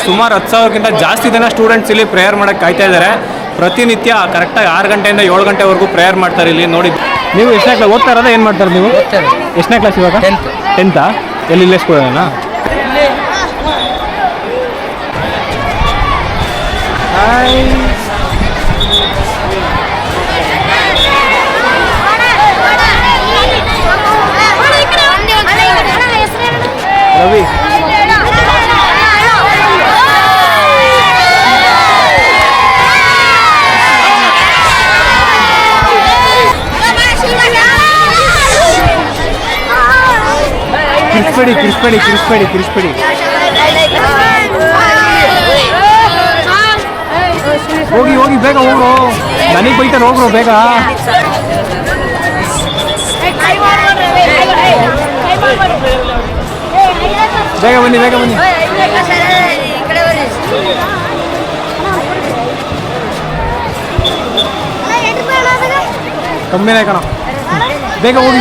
ಸುಮಾರು 10,000ಕ್ಕಿಂತ ಜಾಸ್ತಿ ಜನ ಸ್ಟೂಡೆಂಟ್ಸ್ ಇಲ್ಲಿ ಪ್ರೇಯರ್ ಮಾಡೋಕ್ಕೆ ಕಾಯ್ತಾ ಇದ್ದಾರೆ. ಪ್ರತಿನಿತ್ಯ ಕರೆಕ್ಟಾಗಿ 6 ಗಂಟೆಯಿಂದ 7 ಗಂಟೆವರೆಗೂ ಪ್ರೇಯರ್ ಮಾಡ್ತಾರೆ ಇಲ್ಲಿ. ನೋಡಿ, ನೀವು ಎಷ್ಟನೇ ಕ್ಲಾಸ್ ಓದ್ತಾ ಇರೋದು? ಏನು ಮಾಡ್ತಾರೆ ನೀವು? ಎಷ್ಟನೇ ಕ್ಲಾಸ್ ಇವಾಗ? 10th. ಎಲ್ಲಿ ಇಲ್ಲೇ ಸ್ಕೂಲನಾ? ರವಿ, ಕಿರಿಸ್ಬೇಡಿ. ಹೋಗಿ ಬೇಗ ಹೋಗ್ರು, ನನಗೆ ಬೈತಾರೆ, ಹೋಗ್ರು ಬೇಗ. ಬೇಗ ಬನ್ನಿ. ಕಮ್ಮಿನೇ ಕಣ, ಬೇಗ ಹೋಗಿ.